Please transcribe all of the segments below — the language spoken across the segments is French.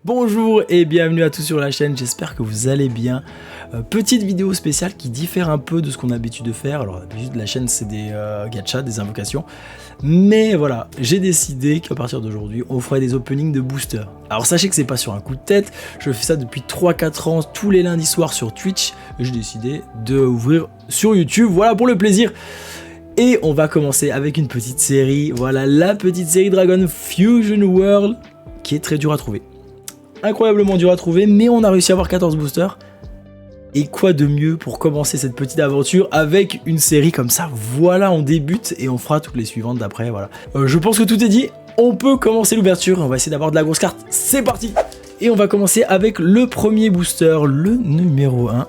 Bonjour et bienvenue à tous sur la chaîne, j'espère que vous allez bien. Petite vidéo spéciale qui diffère un peu de ce qu'on a l'habitude de faire. Alors d'habitude la chaîne c'est des gachas, des invocations. Mais voilà, j'ai décidé qu'à partir d'aujourd'hui on ferait des openings de boosters. Alors sachez que c'est pas sur un coup de tête, je fais ça depuis 3-4 ans tous les lundis soirs sur Twitch. Et j'ai décidé de ouvrir sur YouTube, voilà pour le plaisir. Et on va commencer avec une petite série, voilà la petite série Dragon Fusion World qui est très dure à trouver. Incroyablement dur à trouver, mais on a réussi à avoir 14 boosters. Et quoi de mieux pour commencer cette petite aventure avec une série comme ça. Voilà, on débute et on fera toutes les suivantes d'après, voilà. Je pense que tout est dit, on peut commencer l'ouverture, on va essayer d'avoir de la grosse carte, c'est parti. Et on va commencer avec le premier booster, le numéro 1.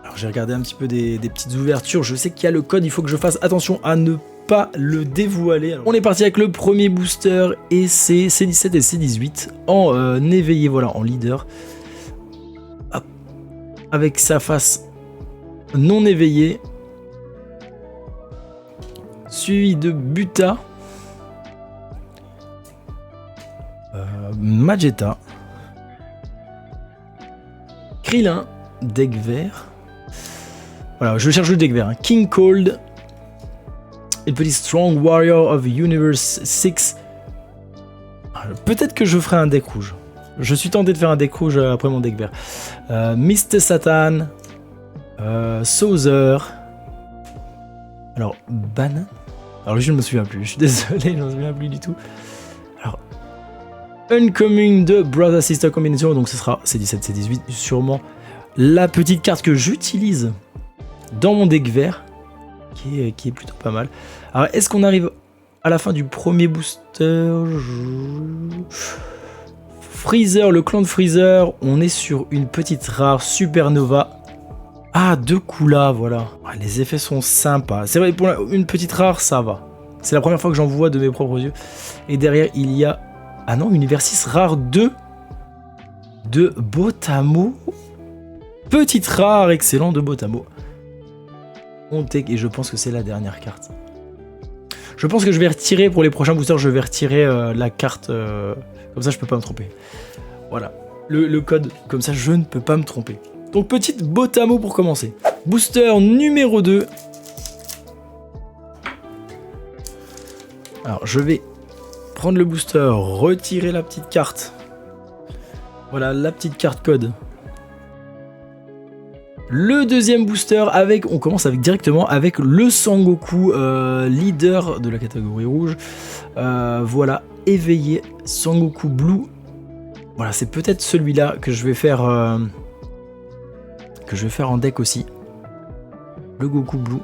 Alors j'ai regardé un petit peu des petites ouvertures, je sais qu'il y a le code, il faut que je fasse attention à ne pas le dévoiler. Alors, on est parti avec le premier booster et c'est C17 et C18 en éveillé, voilà, en leader. Hop. Avec sa face non éveillée. Suivi de Buta. Magetta. Krillin. Deck vert. Voilà, je cherche le deck vert. Hein. King Cold. Une petite Strong Warrior of Universe 6. Peut-être que je ferai un deck rouge. Je suis tenté de faire un deck rouge après mon deck vert. Mr. Satan. Souther. Alors, Ban. Alors, je ne me souviens plus. Je suis désolé, je ne me souviens plus du tout. Alors, Uncommon de Brother Sister Combination. Donc, ce sera C17, C18. Sûrement la petite carte que j'utilise dans mon deck vert. Qui est plutôt pas mal. Alors, est-ce qu'on arrive à la fin du premier booster? Freezer, le clan de Freezer. On est sur une petite rare Supernova. Ah, deux Kula, voilà. Ah, les effets sont sympas. C'est vrai, pour une petite rare, ça va. C'est la première fois que j'en vois de mes propres yeux. Et derrière, il y a... Ah non, Univers 6 rare 2 de Botamo. Petite rare, excellent de Botamo. Et je pense que c'est la dernière carte. Je pense que je vais retirer pour les prochains boosters, je vais retirer la carte, comme ça je peux pas me tromper. Voilà, le code, comme ça je ne peux pas me tromper. Donc petite Botamo pour commencer. Booster numéro 2. Alors je vais prendre le booster, retirer la petite carte. Voilà, la petite carte code. Le deuxième booster avec, on commence directement avec le Sangoku, leader de la catégorie rouge. Voilà, éveillé Sangoku Blue. Voilà, c'est peut-être celui-là que je vais faire en deck aussi. Le Goku Blue.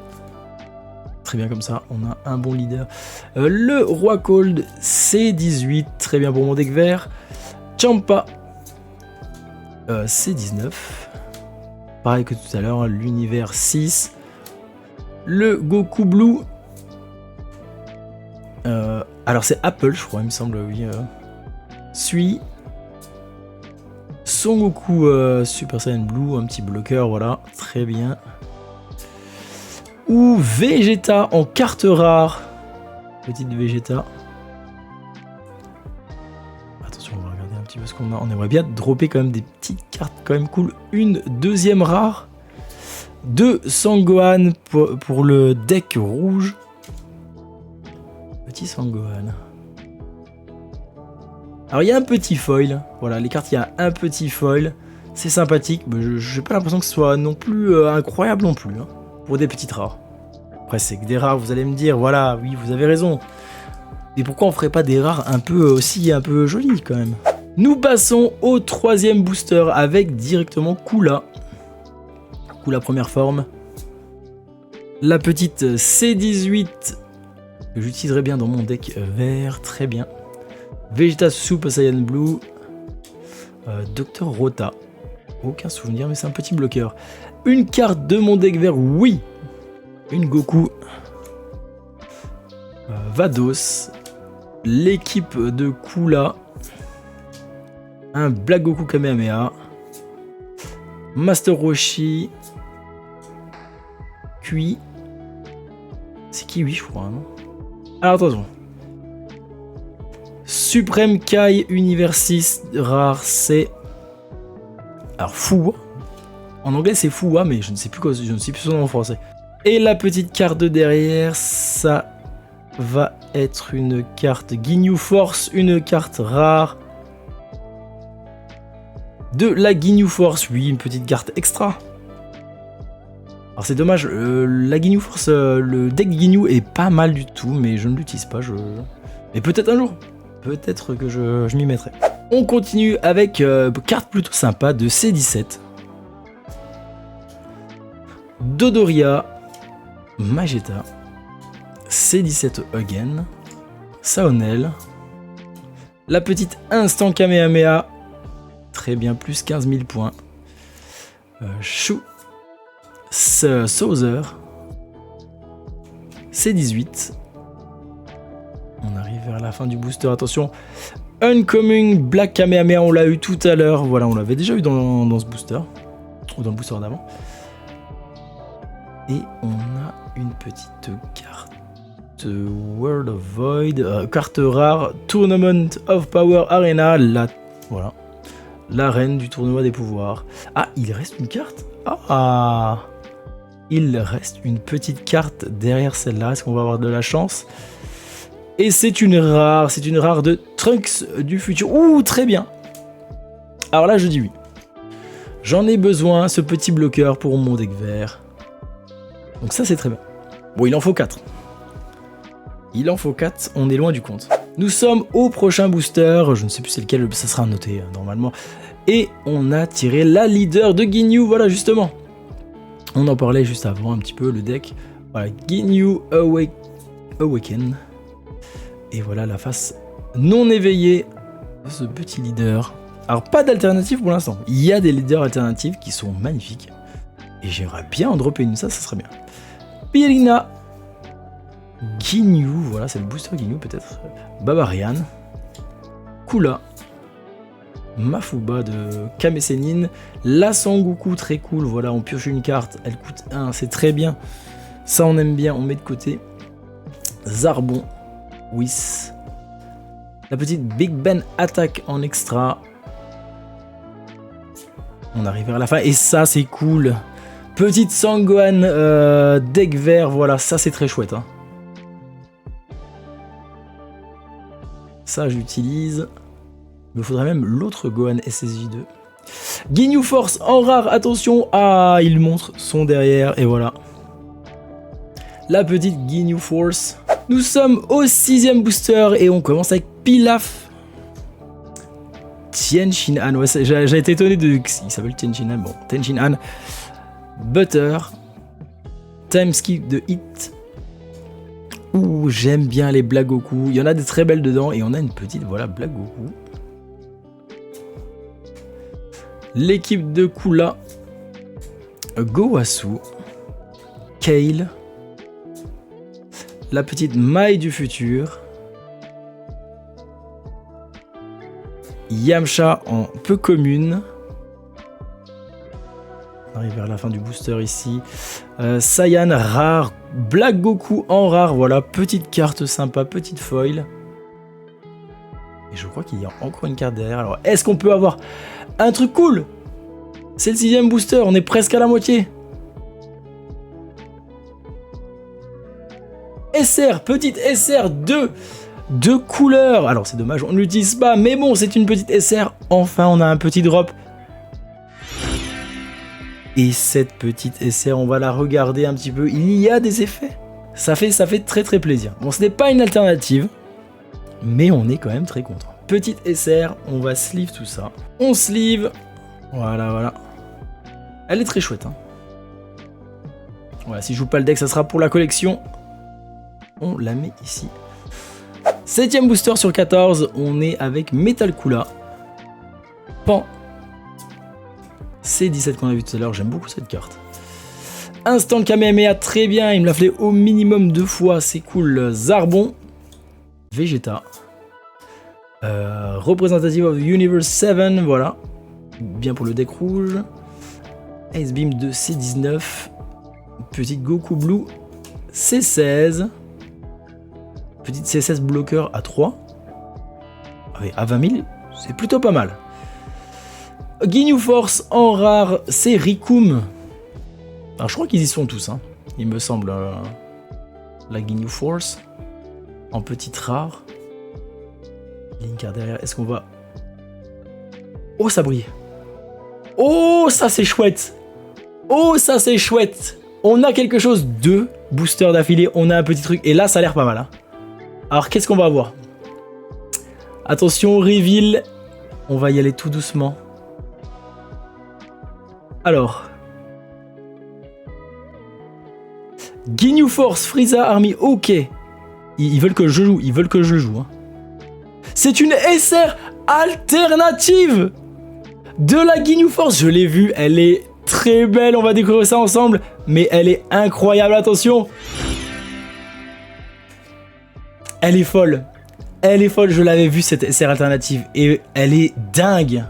Très bien comme ça, on a un bon leader. Le Roi Cold C18, très bien pour mon deck vert. Champa C19. Pareil que tout à l'heure, l'univers 6. Le Goku Blue. Alors c'est Apple, je crois, il me semble, oui. Suit. Son Goku Super Saiyan Blue, un petit bloqueur, voilà, très bien. Ou Vegeta en carte rare. Petite Vegeta. Attention, on va regarder un petit peu ce qu'on a. On aimerait bien dropper quand même des petites cartes quand même cool. Une deuxième rare de Sangohan pour le deck rouge. Petit Sangohan. Alors il y a un petit foil. Voilà, les cartes, il y a un petit foil. C'est sympathique. Mais je n'ai pas l'impression que ce soit non plus incroyable non plus. Hein, pour des petites rares. Après, c'est que des rares, vous allez me dire. Voilà, oui, vous avez raison. Et pourquoi on ferait pas des rares un peu aussi un peu jolies quand même? Nous passons au troisième booster avec directement Kula. Kula première forme. La petite C18 que j'utiliserai bien dans mon deck vert, très bien. Vegeta Super Saiyan Blue. Dr Rota. Aucun souvenir, mais c'est un petit bloqueur. Une carte de mon deck vert, oui. Une Goku. Vados. L'équipe de Kula. Un Black Goku Kamehameha. Master Roshi. Kui. C'est Kiwi, je crois, non? Alors attention. Supreme Kai Universis rare, c'est... Alors, Fuwa. En anglais, c'est Fuwa, mais je ne sais plus quoi, je ne sais plus son nom en français. Et la petite carte de derrière, ça va être une carte Ginyu Force, une carte rare de la Ginyu Force. Oui, une petite carte extra. Alors c'est dommage, la Ginyu Force, le deck Ginyu est pas mal du tout, mais je ne l'utilise pas. Mais peut-être un jour, peut-être que je m'y mettrai. On continue avec carte plutôt sympa de C17. Dodoria, Magetta, C17 again, Saonel, la petite Instant Kamehameha, très bien, plus 15 000 points, Shu, Sauzer, C18, on arrive vers la fin du booster, attention, Uncommon Black Kamehameha, on l'a eu tout à l'heure, voilà, on l'avait déjà eu dans ce booster, ou dans le booster d'avant. Et on a une petite carte World of Void, carte rare, Tournament of Power Arena, voilà, l'arène du tournoi des pouvoirs. Ah, il reste une carte. Ah, il reste une petite carte derrière celle-là. Est-ce qu'on va avoir de la chance? Et c'est une rare de Trunks du futur. Ouh, très bien. Alors là, je dis oui. J'en ai besoin, ce petit bloqueur pour mon deck vert. Donc ça, c'est très bien. Bon, il en faut 4. Il en faut 4, on est loin du compte. Nous sommes au prochain booster, je ne sais plus c'est lequel, ça sera noté normalement. Et on a tiré la leader de Ginyu, voilà justement. On en parlait juste avant un petit peu, le deck. Voilà, Ginyu Awaken. Et voilà la face non éveillée de ce petit leader. Alors pas d'alternative pour l'instant, il y a des leaders alternatifs qui sont magnifiques. Et j'aimerais bien en dropper une, ça serait bien. Pirina, Ginyu, voilà, c'est le booster Ginyu peut-être. Babarian, Kula, Mafuba de Kame Sennin, la Sangoku, très cool, voilà, on pioche une carte, elle coûte 1, c'est très bien. Ça on aime bien, on met de côté. Zarbon, Whis, la petite Big Ben Attack en extra. On arrive vers la fin, et ça c'est cool. Petite Sangohan deck vert, voilà, ça c'est très chouette. Hein. Ça j'utilise. Il me faudrait même l'autre Gohan SSJ2. Ginyu Force en rare, attention. Ah, il montre son derrière, et voilà. La petite Ginyu Force. Nous sommes au 6e booster, et on commence avec Pilaf. Tien Shin Han, ouais, j'ai été étonné de... Il s'appelle Tien Shin Han, bon, Tien Shin Han. Butter, Time Skip de Hit. Ouh, j'aime bien les Black Goku. Il y en a des très belles dedans et on a une petite, voilà, Black Goku. L'équipe de Kula, Gowasu, Kale, la petite Mai du futur, Yamcha en peu commune. On arrive vers la fin du booster ici. Saiyan rare, Black Goku en rare, voilà, petite carte sympa, petite foil. Et je crois qu'il y a encore une carte derrière. Alors, est-ce qu'on peut avoir un truc cool? C'est le 6e booster, on est presque à la moitié. SR, petite SR de couleur. Alors c'est dommage, on ne l'utilise pas, mais bon, c'est une petite SR. Enfin, on a un petit drop. Et cette petite SR, on va la regarder un petit peu. Il y a des effets. Ça fait très très plaisir. Bon, ce n'est pas une alternative, mais on est quand même très content. Petite SR, on va sleeve tout ça. On sleeve. Voilà, voilà. Elle est très chouette. Hein. Voilà, si je joue pas le deck, ça sera pour la collection. On la met ici. 7e booster sur 14, on est avec Metal Kula. Pan. C17 qu'on a vu tout à l'heure, j'aime beaucoup cette carte. Instant Kamehameha, très bien, il me l'a fait au minimum 2 fois, c'est cool. Zarbon. Vegeta. Representative of Universe 7, voilà. Bien pour le deck rouge. Ice Beam de C19. Petite Goku Blue. C16. Petite C16 bloqueur à 3. Oui, à 20 000, c'est plutôt pas mal. Ginyu Force en rare, c'est Rikum. Alors je crois qu'ils y sont tous, hein. Il me semble. La Ginyu Force. En petite rare. Linkar derrière, est-ce qu'on va... Oh, ça brille. Oh, ça c'est chouette. Oh, ça c'est chouette. On a quelque chose, 2 boosters d'affilée, on a un petit truc. Et là, ça a l'air pas mal. Hein. Alors, qu'est-ce qu'on va avoir? Attention, reveal. On va y aller tout doucement. Alors. Ginyu Force, Frieza Army, ok. Ils veulent que je joue, ils veulent que je le joue. Hein. C'est une SR alternative de la Ginyu Force. Je l'ai vue, elle est très belle, on va découvrir ça ensemble. Mais elle est incroyable, attention. Elle est folle. Elle est folle, je l'avais vue cette SR alternative. Et elle est dingue.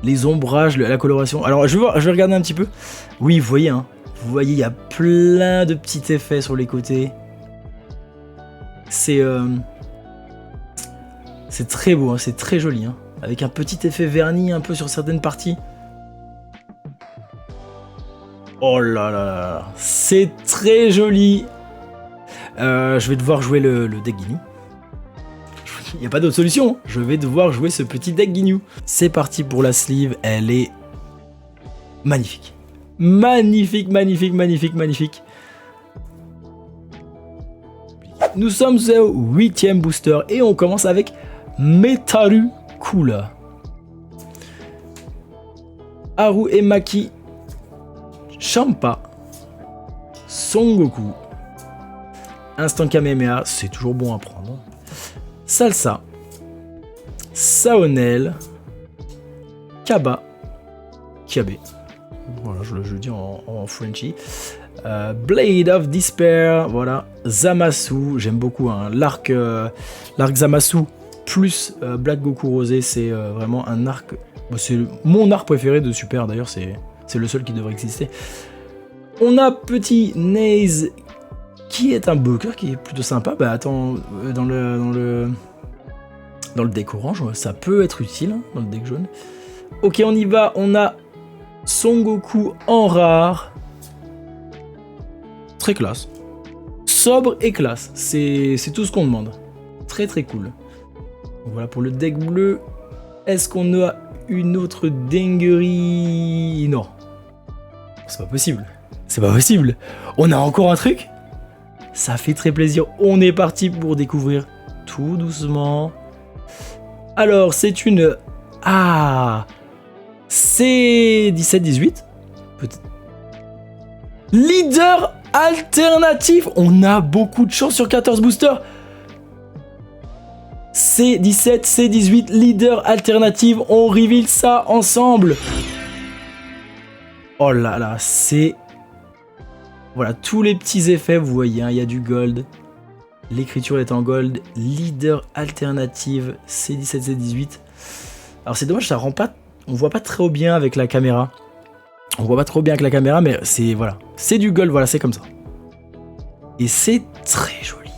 Les ombrages, la coloration. Alors je vais regarder un petit peu. Oui, vous voyez, hein. Vous voyez, il y a plein de petits effets sur les côtés. C'est très beau, hein, c'est très joli. Hein, avec un petit effet vernis un peu sur certaines parties. Oh là là, c'est très joli. Je vais devoir jouer le deck Ginyu. Il n'y a pas d'autre solution. Je vais devoir jouer ce petit deck Ginyu. C'est parti pour la sleeve. Elle est magnifique. Magnifique, magnifique, magnifique, magnifique. Nous sommes au 8e booster et on commence avec Metaru Kula. Haru et Maki. Champa. Son Goku. Instant Kamehameha, c'est toujours bon à prendre. Salsa. Saonel. Kaba. Kiabe. Voilà, je le dis en Frenchy. Blade of Despair, voilà. Zamasu, j'aime beaucoup hein. L'arc Zamasu plus Black Goku Rosé, c'est vraiment un arc. C'est mon arc préféré de Super d'ailleurs, c'est le seul qui devrait exister. On a petit Naze qui est un bloqueur qui est plutôt sympa. Bah attends, dans le deck orange, ça peut être utile hein, dans le deck jaune. Ok, on y va, on a Son Goku en rare. Très classe. Sobre et classe. C'est tout ce qu'on demande. Très très cool. Donc voilà pour le deck bleu. Est-ce qu'on a une autre dinguerie? Non. C'est pas possible. C'est pas possible. On a encore un truc? Ça fait très plaisir. On est parti pour découvrir tout doucement. Alors, c'est une... Ah, c'est 17-18. Peut-être. Leader alternatif. On a beaucoup de chance sur 14 boosters. C17, C18, leader alternative. On reveal ça ensemble. Oh là là, c'est... Voilà, tous les petits effets, vous voyez, hein, il y a du gold. L'écriture est en gold. Leader alternative, C17, C18. Alors c'est dommage, ça rend pas... On voit pas trop bien avec la caméra. On voit pas trop bien avec la caméra, mais c'est... Voilà. C'est du gold, voilà, c'est comme ça. Et c'est très joli.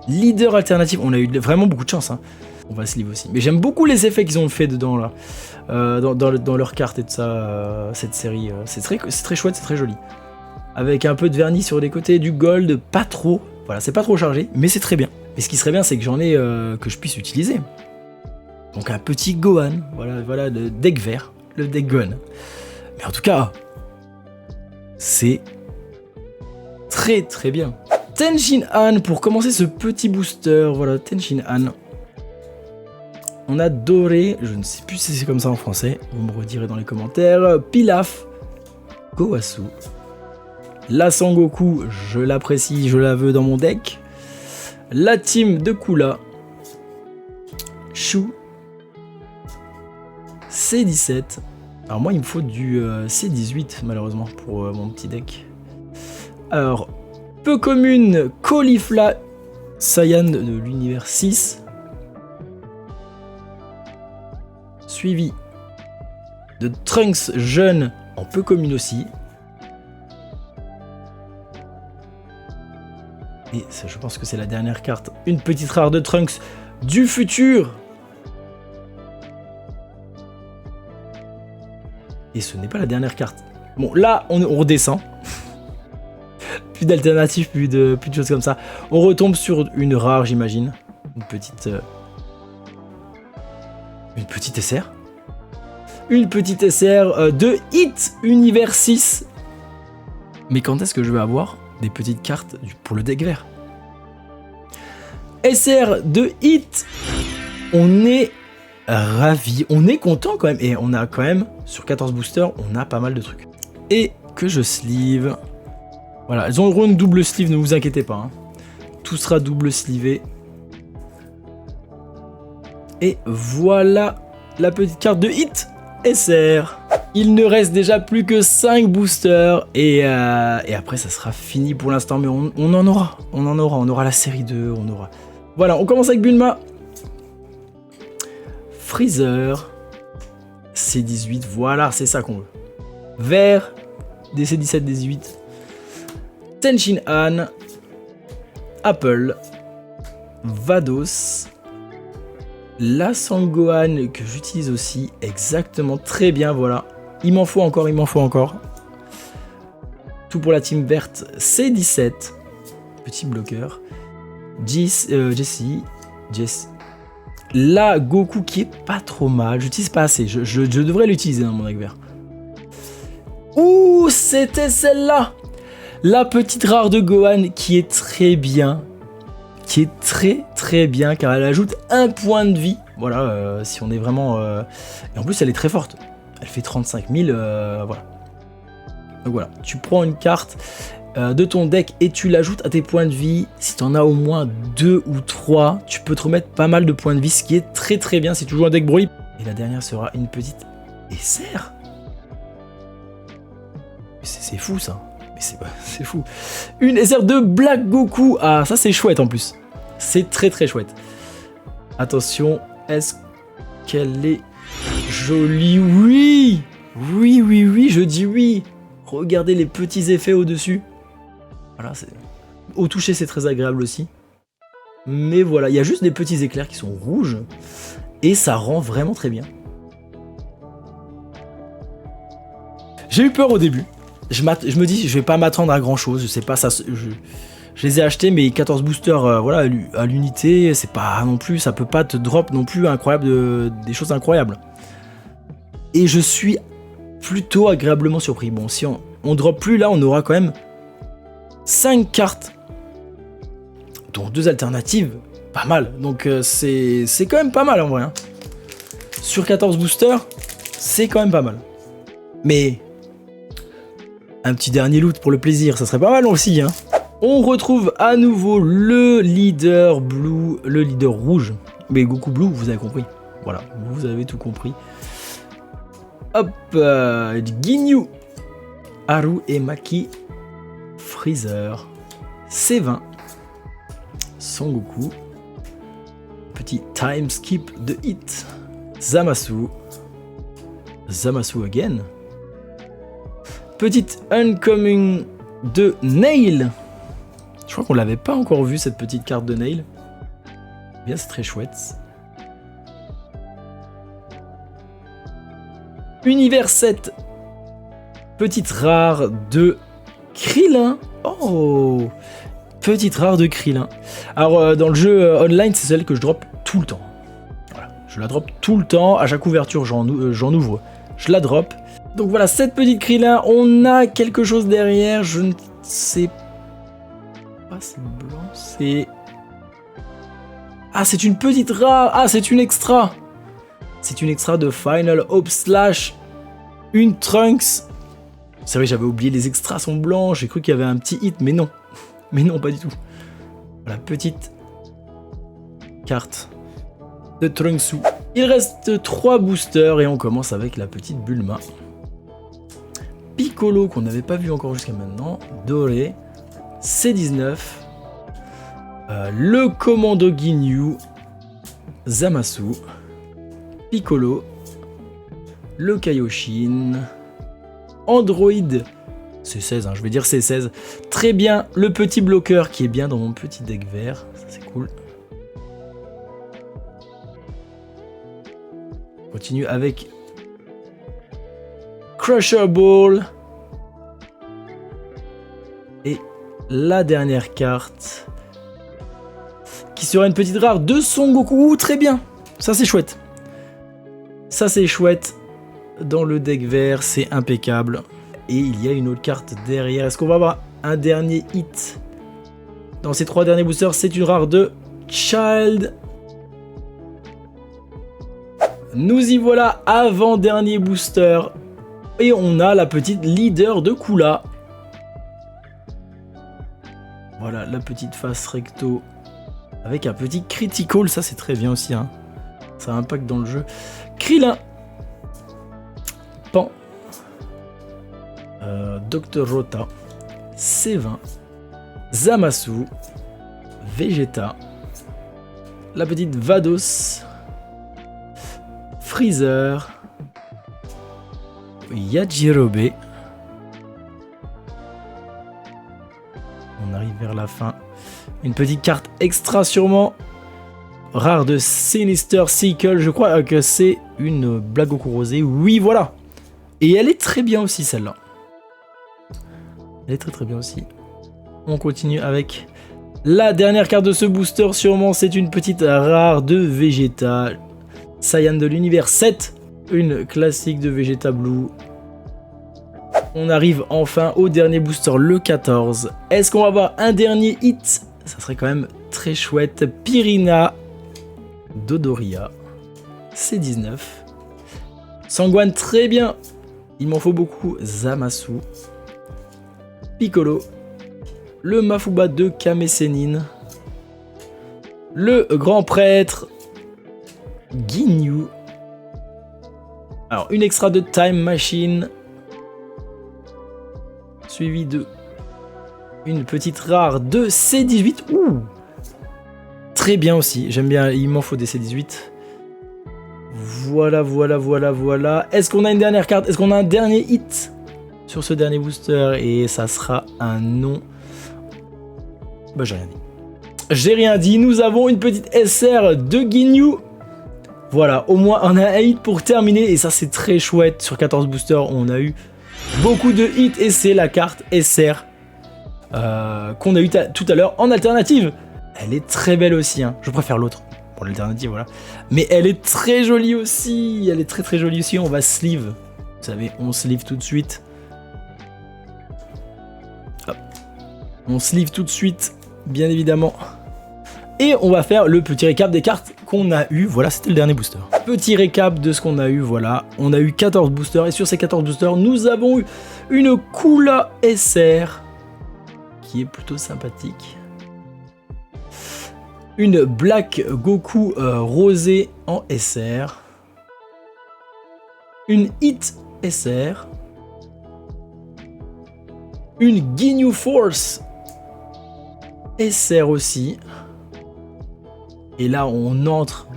Leader alternative, on a eu vraiment beaucoup de chance. Hein. On va se livrer aussi. Mais j'aime beaucoup les effets qu'ils ont fait dedans, là. Dans leur carte et tout ça, cette série. C'est très chouette, c'est très joli. Avec un peu de vernis sur les côtés, du gold, pas trop. Voilà, c'est pas trop chargé, mais c'est très bien. Et ce qui serait bien, c'est que j'en ai que je puisse utiliser. Donc un petit Gohan, voilà le deck vert, le deck Gohan. Mais en tout cas, c'est très très bien. Tenshin Han pour commencer ce petit booster. Voilà, Tenshin Han. On a Doré, je ne sais plus si c'est comme ça en français, vous me redirez dans les commentaires. Pilaf, Gowasu. La Sangoku, je l'apprécie, je la veux dans mon deck. La team de Kula. Shu. C17. Alors moi il me faut du C18 malheureusement pour mon petit deck. Alors, peu commune, Caulifla Saiyan de l'univers 6. Suivi de Trunks jeune en peu commune aussi. Et je pense que c'est la dernière carte. Une petite rare de Trunks du futur. Et ce n'est pas la dernière carte. Bon, là, on redescend. Plus d'alternatives, plus de choses comme ça. On retombe sur une rare, j'imagine. Une petite SR. Une petite SR de Hit Univers 6. Mais quand est-ce que je vais avoir des petites cartes pour le deck vert? SR de Hit. On est ravis, on est content quand même. Et on a quand même, sur 14 boosters, on a pas mal de trucs. Et que je sleeve. Voilà, elles auront une double sleeve, ne vous inquiétez pas. Hein. Tout sera double sleevé. Et voilà la petite carte de Hit SR. Il ne reste déjà plus que 5 boosters. Et après, ça sera fini pour l'instant. Mais on en aura. On aura la série 2. On aura. Voilà, on commence avec Bulma. Freezer. C18. Voilà, c'est ça qu'on veut. Vert. DC17, DC18. Tenshin Han. Apple. Vados. La Sangohan que j'utilise aussi exactement très bien, voilà. Il m'en faut encore. Tout pour la team verte, C17. Petit bloqueur. Jess. La Goku qui est pas trop mal. J'utilise pas assez. Je devrais l'utiliser dans mon deck vert. Ouh, c'était celle-là. La petite rare de Gohan qui est très bien. Qui est très bien car elle ajoute un point de vie. Voilà, si on est vraiment... Et en plus, elle est très forte. Elle fait 35 000, voilà. Donc voilà, tu prends une carte de ton deck et tu l'ajoutes à tes points de vie. Si tu en as au moins 2 ou 3, tu peux te remettre pas mal de points de vie, ce qui est très bien. C'est toujours un deck Broly. Et la dernière sera une petite SR. C'est fou ça. Mais c'est fou. Une SR de Black Goku. Ah, ça c'est chouette en plus. C'est très chouette. Attention, est-ce qu'elle est jolie? Oui, je dis oui. Regardez les petits effets au-dessus. Voilà, au toucher c'est très agréable aussi. Mais voilà, il y a juste des petits éclairs qui sont rouges. Et ça rend vraiment très bien. J'ai eu peur au début. Je me dis, je vais pas m'attendre à grand chose. Je sais pas, ça, je les ai achetés, mais 14 boosters voilà, à l'unité, c'est pas non plus, ça peut pas te drop non plus des choses incroyables. Et je suis plutôt agréablement surpris. Bon, si on drop plus, là, on aura quand même 5 cartes, dont 2 alternatives, pas mal. Donc c'est quand même pas mal en vrai. Hein. Sur 14 boosters, c'est quand même pas mal. Mais un petit dernier loot pour le plaisir, ça serait pas mal aussi. Hein. On retrouve à nouveau le leader blue, le leader rouge. Mais Goku Blue, vous avez compris. Voilà, vous avez tout compris. Hop, Ginyu, Haru et Maki, Freezer, C20, Son Goku, petit time skip de Hit, Zamasu again, petite Uncommon de Nail. Je crois qu'on l'avait pas encore vu cette petite carte de Nail. Bien, c'est très chouette. Univers 7. Petite rare de Krillin. Oh, petite rare de Krillin. Alors dans le jeu online, c'est celle que je drop tout le temps. Voilà, je la drop tout le temps. À chaque ouverture, j'en ouvre. Je la drop. Donc voilà, cette petite Krillin. On a quelque chose derrière. Je ne sais pas. C'est blanc. C'est... Ah, c'est une petite rare. Ah, c'est une extra. C'est une extra de Final Hope Slash. Une Trunks. C'est vrai, j'avais oublié, les extras sont blancs. J'ai cru qu'il y avait un petit hit, mais non. Mais non, pas du tout. Voilà, petite carte de Trunksu. Il reste 3 boosters et on commence avec la petite Bulma. Piccolo, qu'on n'avait pas vu encore jusqu'à maintenant. Doré. C19. Le Commando Ginyu. Zamasu. Piccolo, le Kaioshin, Android C'est 16, hein, je vais dire c'est 16. Très bien, le petit bloqueur qui est bien dans mon petit deck vert. Ça, c'est cool. On continue avec Crusher Ball. Et la dernière carte, qui sera une petite rare de Son Goku. Très bien, ça c'est chouette. Ça c'est chouette. Dans le deck vert, c'est impeccable. Et il y a une autre carte derrière. Est-ce qu'on va avoir un dernier hit? Dans ces 3 derniers boosters, c'est une rare de Child. Nous y voilà, avant-dernier booster. Et on a la petite leader de Kula. Voilà, la petite face recto. Avec un petit critical, ça c'est très bien aussi. Hein. Ça impacte dans le jeu. Krillin. Pan. Dr Rota. C20. Zamasu. Vegeta. La petite Vados. Freezer. Yajirobe. On arrive vers la fin. Une petite carte extra sûrement. Rare de Sinister Cycle. Je crois que c'est une Black Goku rosée. Oui, voilà. Et elle est très bien aussi, celle-là. Elle est très très bien aussi. On continue avec la dernière carte de ce booster. Sûrement, c'est une petite rare de Vegeta. Saiyan de l'univers 7. Une classique de Vegeta Blue. On arrive enfin au dernier booster, le 14. Est-ce qu'on va avoir un dernier hit? Ça serait quand même très chouette. Pirina, Dodoria, C19. Sangwan, très bien. Il m'en faut beaucoup. Zamasu. Piccolo. Le Mafuba de Kame Sennin. Le grand prêtre. Ginyu. Alors, une extra de Time Machine. Suivi de une petite rare de C18. Ouh, très bien aussi. J'aime bien, il m'en faut des C18. Voilà, voilà, voilà, voilà. Est-ce qu'on a une dernière carte? Est-ce qu'on a un dernier hit sur ce dernier booster? Et ça sera un non. Bah, j'ai rien dit. J'ai rien dit. Nous avons une petite SR de Ginyu. Voilà, au moins on a un hit pour terminer. Et ça, c'est très chouette. Sur 14 boosters, on a eu beaucoup de hits. Et c'est la carte SR qu'on a eu tout à l'heure en alternative. Elle est très belle aussi. Hein. Je préfère l'autre pour l'alternative, voilà. Mais elle est très jolie aussi. Elle est très très jolie aussi. On va sleeve. Vous savez, on sleeve tout de suite. Hop. On sleeve tout de suite, bien évidemment. Et on va faire le petit récap des cartes qu'on a eu. Voilà, c'était le dernier booster. Petit récap de ce qu'on a eu, voilà. On a eu 14 boosters. Et sur ces 14 boosters, nous avons eu une Kula SR, qui est plutôt sympathique. Une Black Goku rosée en SR. Une Hit SR. Une Ginyu Force SR aussi. Et là, on entre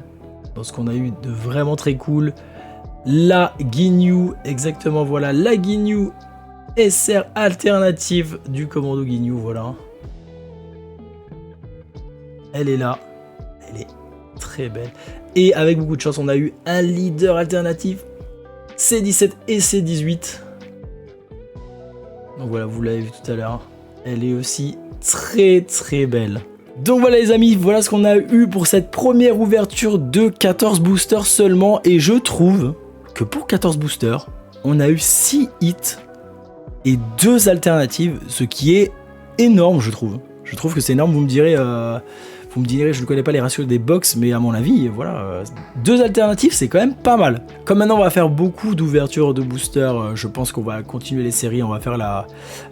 dans ce qu'on a eu de vraiment très cool. La Ginyu, exactement, voilà. La Ginyu SR alternative du commando Ginyu, voilà. Elle est là. Elle est très belle. Et avec beaucoup de chance, on a eu un leader alternatif. C17 et C18. Donc voilà, vous l'avez vu tout à l'heure. Elle est aussi très très belle. Donc voilà les amis, voilà ce qu'on a eu pour cette première ouverture de 14 boosters seulement. Et je trouve que pour 14 boosters, on a eu 6 hits et 2 alternatives, ce qui est énorme je trouve. Je trouve que c'est énorme, vous me direz, je ne connais pas les ratios des box, mais à mon avis, voilà, 2 alternatives, c'est quand même pas mal. Comme maintenant, on va faire beaucoup d'ouvertures de boosters, je pense qu'on va continuer les séries, on va faire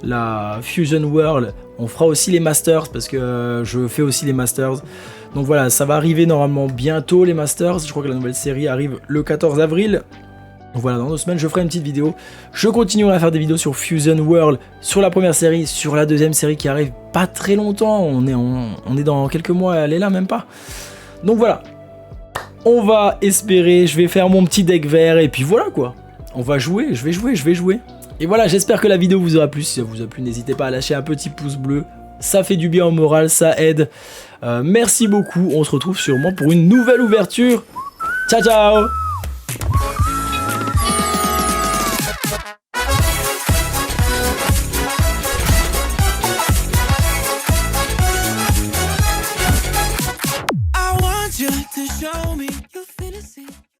la Fusion World, on fera aussi les Masters, parce que je fais aussi les Masters. Donc voilà, ça va arriver normalement bientôt, les Masters. Je crois que la nouvelle série arrive le 14 avril. Donc voilà, dans 2 semaines, je ferai une petite vidéo. Je continuerai à faire des vidéos sur Fusion World, sur la première série, sur la deuxième série qui arrive pas très longtemps. On est dans quelques mois, elle est là même pas. Donc voilà, on va espérer, je vais faire mon petit deck vert et puis voilà quoi. On va jouer, je vais jouer. Et voilà, j'espère que la vidéo vous aura plu. Si ça vous a plu, n'hésitez pas à lâcher un petit pouce bleu. Ça fait du bien au moral, ça aide. Merci beaucoup. On se retrouve sûrement pour une nouvelle ouverture. Ciao, ciao!